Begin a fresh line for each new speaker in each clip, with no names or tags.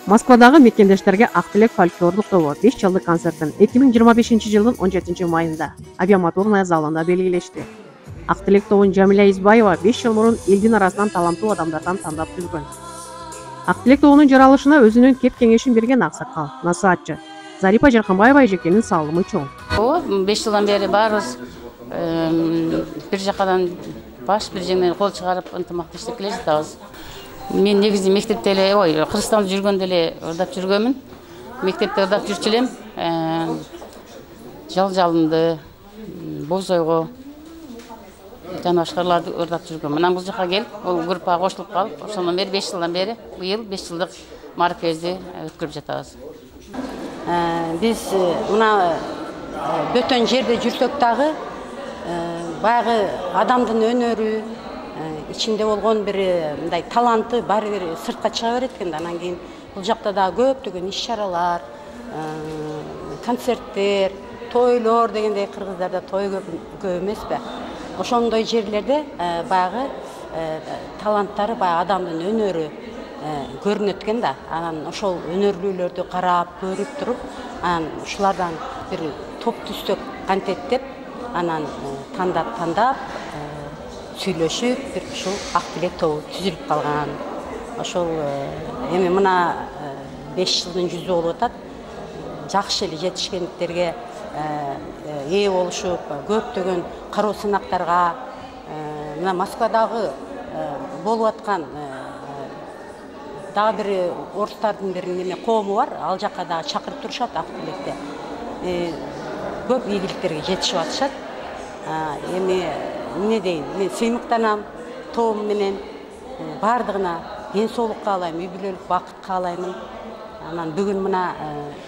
Москвадагы мекендештерге Ак Тилек фольклорлук тобу 5 жылдык концертин 2025-жылдын 17-майында авиамоторная залында белгилешти. Ак Тилек тобун Жамиля Избаева 5 жыл мурун элдин арасынан таланттуу адамдардан тандап түзгөн. Ак Тилек тобунун жаралышына өзүнүн кеп кеңешин берген аксакал, насаатчы Зарипа Жарканбаева эжекенин салымы чоң.
5 жылдан бери барыбыз бир жакадан баш бир жеңнен кол чыгарып ынтымакташып келе жатабыз. Мен негизи мектепте эле, Кыргызстанда жүргөндө эле ырдап жүргөнмүн. Мектепте ырдап жүрчү элем. Жалынды, бозойго жана башкаларды ырдап жүргөм. Мына бул жака келип, бул группага кошулуп калып, ошондон бери 5 жылдан бери быйыл 5 жылдык маркезди өткөрүп жатабыз.
Биз мына бөтөн жерде жүрсөк дагы баягы адамдын өнөрү içinde болгон бир мындай таланты баары бир сыртка чыга берет экен. Анан кийин бул жакта да көптөгөн иш-чаралар, концерттер, тойлор дегендей, кыргыздарда той көп эмеспи? Ошондой жерлерде баягы таланттары, баягы адамдын өнөрү көрүнөт экен да. Анан ошол өнөрлүүлөрдү карап, көрүп туруп, анан ушулардан бир топ түстөк кантет деп, анан тандап сүйлөшүп, бир ушул Ак Тилек тобу түзүлүп калган. Ошол эми мына 5 жылдын жүзү болуп атат. Жакшы эле жетишкендиктерге ээ болушуп, көптөгөн кароо сынактарга, мына Москвадагы болуп аткан дагы бир орустардын бир неме коому бар. Ал жака дагы чакырып турушат Ак Тилекте. Көп ийгиликтерге жетишип атышат. Эми эмне дейин, мен сыймыктанам тобум менен, бардыгына ден соолук каалайм, үй бүлөлүк бакыт каалаймын. Анан бүгүн мына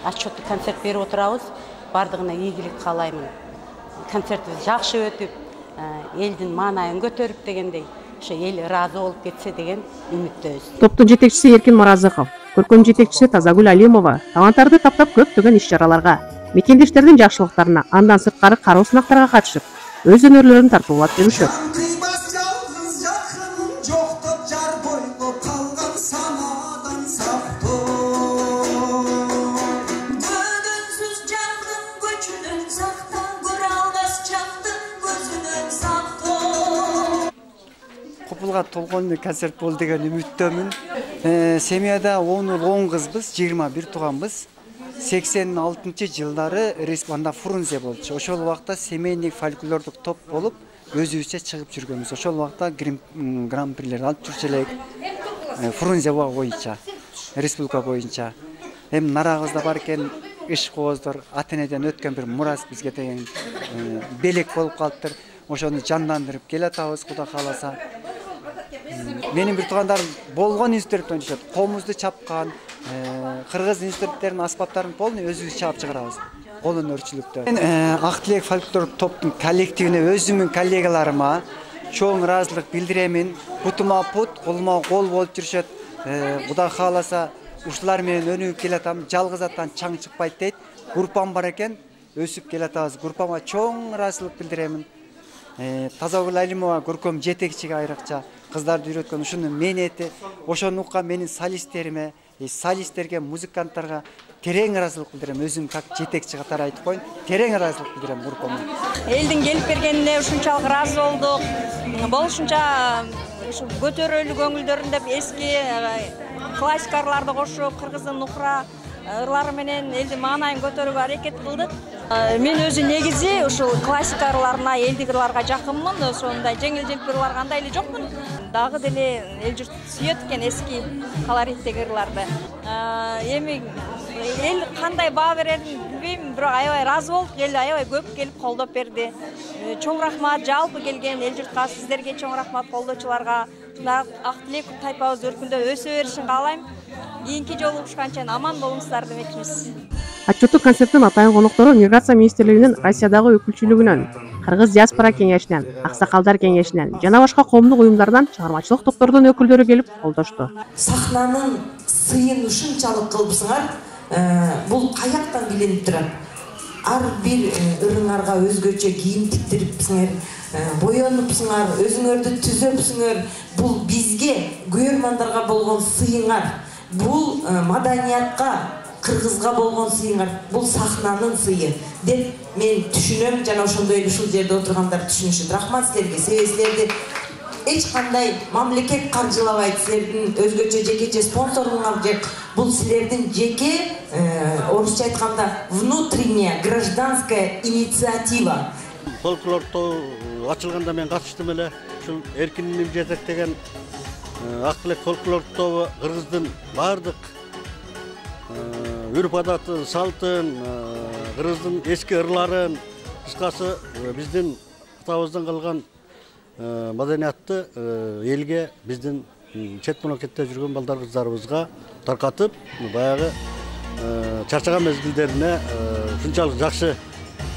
отчеттик концерт берип отурабыз, бардыгына ийгилик каалаймын. Концертибиз жакшы өтүп, элдин маанайын көтөрүп дегендей, ошо эл ыраазы болуп кетсе деген үмүттөбүз.
Топтун жетекчиси Эркин Маразыков, көркөм жетекчиси Тазагүл Алимова таланттарды таптап көптөгөн иш-чараларга, мекендештердин жакшылыктарына, андан сырткары кароо сынактарга катышып, өз өнөрлөрүн тартуулап жүрүшөт.
Купулга толгон концерт болду деген үмүттөмүн. Семьяда 10 уул 10 кызбыз, 21 тууганбыз. 86-жылдары республикада Фрунзе болчу. Ошол убакта семейный фольклордук топ болуп, өзүбүзчө чыгып жүргөнбүз. Ошол убакта гран-прилер алып жүрчү элек. Фрунзе боюнча, республика боюнча. Эми нарагыбызда бар экен иш кооздор, ата-энеден өткөн бир мурас бизге деген белек болуп калыптыр. Ошону жандандырып келатабыз, Кудай кааласа. Менин бир туугандарым болгон инструмент ойношот. Комузду чапкан, кыргыз инструменттеринин аспаптарын полный өзүбүз чаап чыгарабыз. Кол өнөрчүлүктө. Мен Ак Тилек фольклорлук топтун коллективине, өзүмдүн коллегаларыма чоң ыраазычылык билдиремин. Бутума пут, колума кол болуп жүрүшөт. Кудай кааласа ушулар менен өнүгүп келатам. Жалгыз аттан чаң чыкпайт дейт. Группам бар экен, өсүп келатабыз. Группама чоң ыраазычылык билдиремин. Тазагүл Алимова көркөм жетекчиге айрыкча кыздарды үйрөткөн ушунун менети, ошону уккан менин солисттериме, солисттерге, музыканттарга терең ыраазычылык билдирем. Өзүм как жетекчи катары айтып коеюн, терең ыраазычылык билдирем группама.
Элдин келип бергенине ушунчалык ыраазы болдук. Болушунча ушу көтөрөлүү көңүлдөрүн деп эски классикаларды кошуп, кыргыздын нукра ырлары менен элдин маанайын көтөрүүгө аракет кылдык. Мен өзү негизи ушул классика ырларына, элдик ырларга жакынмын. Ошондой жеңил-желпи ырларга андай эле жокмун. Дагы деле эл журт сүйөт экен эски колориттеги ырларды. Эми эл кандай баа берерин билбейм, бирок аябай ыраазы болуп, эл аябай көп келип колдоп берди. Чоң рахмат жалпы келген эл журтка, сиздерге чоң рахмат колдоочуларга. Ак Тилек тайпабыз өркүндө өсө беришин каалайм. Кийинки жолу ушканча аман болуңуздар демекчимиз.
Отчеттик концерттин атайын коноктору Миграция министрлигинин Россиядагы өкүлчүлүгүнөн, Кыргыз диаспора кеңешинен, Аксакалдар кеңешинен жана башка коомдук уюмдардан, чыгармачылык топтордун өкүлдөрү келип колдошту.
Сахнанын сыйын ушунчалык кылыпсыңар, бул каяктан билинип турат? Ар бир ырыңарга өзгөчө кийим тиктирипсиңер, боёнупсуңар, өзүңөрдү түзөпсүңөр. Бул бизге, көрөрмандарга болгон сыйыңар. бул маданиятка, кыргызга болгон сыйыңар, бул сахнанын сыйы деп мен түшүнөм жана ошондой эле ушул жерде отургандар түшүнүшөт. Рахмат силерге. Себеби силерди эч кандай мамлекет каржылабайт, силердин өзгөчө жекече спонсоруңар жок. Бул силердин жеке, орусча айтканда, внутренняя гражданская инициатива.
Фольклор тобу ачылганда мен катыштым эле. Ушул эркин жетектеген Ақтілек фольклор тобу кыргыздын бардык үрп адаты, салтын, кыргыздын эски ырларын, кыскасы биздин атабыздан калган маданиятты элге, биздин чет мамлекетте жүргөн балдар кыздарыбызга таркатып, баягы чарчаган мезгилдерине ушунчалык жакшы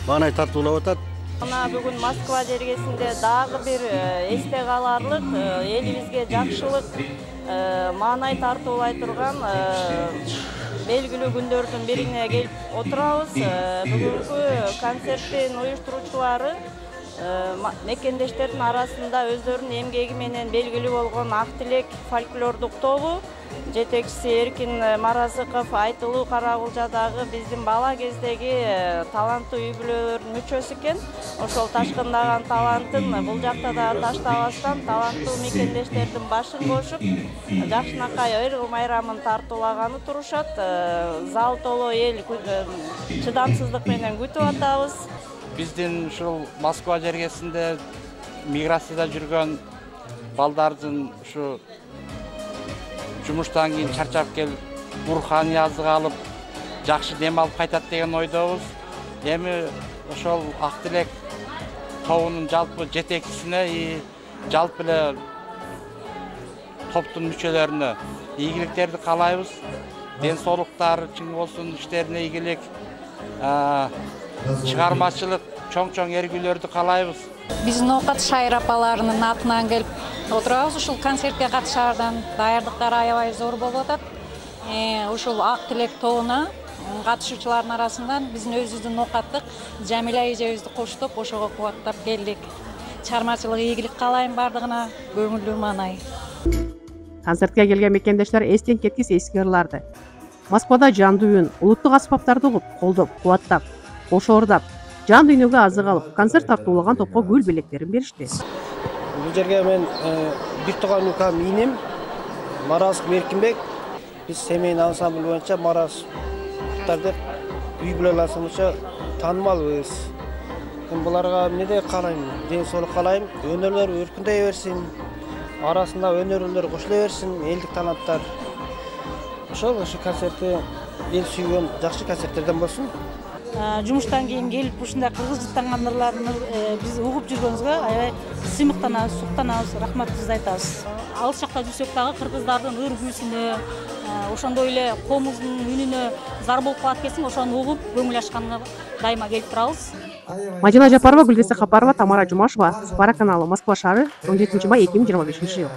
маанай тартуулап атат.
Мына бүгүн Москва жергесинде дагы бир эсте каларлык, элибизге жакшылык, маанай тартуулай турган белгилүү күндөрдүн бирине келип отурабыз. Бүгүнкү концерттин уюштуруучулары мекендештердин арасында өздөрүнүн эмгеги менен белгилүү болгон Ақтілек фольклордук тобу, жетекчиси Эркин Маразыков айтылуу Карагулжадагы биздин бала кездеги таланттуу үй-бүлөлөрдүн мүчөсү экен. Ошол ташкындаган талантын бул жакта да таштабастан таланттуу мекендештердин башын кошуп, жакшынакай ыр майрамын тартуулаганы турушат. Зал толо эл чыдамсыздык менен күтүп атабыз.
Биздин ушул Москва жергесинде миграцияда жүргөн балдардын ушу жумуштан кийин чарчап келип, руханий азык алып, жакшы дем алып кайтат деген ойдобуз. Эми ошол Ақтілек тобунун жалпы жетекчисине и жалпы эле топтун мүчөлөрүнө ийгиликтерди каалайбыз. Ден соолуктары чың болсун, иштерине ийгилик, чыгармачылык, чоң-чоң эргүүлөрдү каалайбыз.
Биздин оокат шайыр апаларынын атынан келип отурабыз. Ушул концертке катышаардан даярдыктар аябай зор болуп атат. Ушул Ақтілек тобуна катышуучулардын арасынан биздин өзүбүздүн оокаттык Жамиля эжебизди коштоп, ошого кубаттап келдик. Чыгармачылык ийгилик каалайм бардыгына, көңүлдүү маанай.
Концертке келген мекендештер эстен кеткис эски ырларды, Москвада жандуу үн, улуттук аспаптарды угуп, колдоп, кубаттап, кошоордап, жан дүйнөгө азык алып, концерт тартуулаган топко гүл белектерин беришти.
Бул жерге мен бир тууган укам иним Маразыков Эркинбек. Биз семейный ансамбль боюнча Маразыктар деп үй-бүлөлөр боюнча таанымалбыз. Мен буларга эмне каалайм? Ден соолук каалайм. Өнөрлөр өркүндөй берсин. Арасында өнөрлөр кошула берсин, элдик таланттар. Ошол концертти эл сүйгөн жакшы концерттерден болсун.
Жумуштан кийин келип ушундай кыргызчылыктанган ырларды биз угуп жүргөнүбүзгө аябай сыймыктанабыз, суктанабыз, рахматыбызды айтабыз. Алыс жакта жүрсөк дагы кыргыздардын ыр күүсүнө, ошондой эле комуздун үнүнө зар болуп калат экенсиң, ошону угуп көңүл ачканга дайыма келип турабыз.
Мадина Жапарова, Гүлдесе Капарова, Тамара Жумашева, Спара каналы, Москва шаары, 17 май 2025 жыл.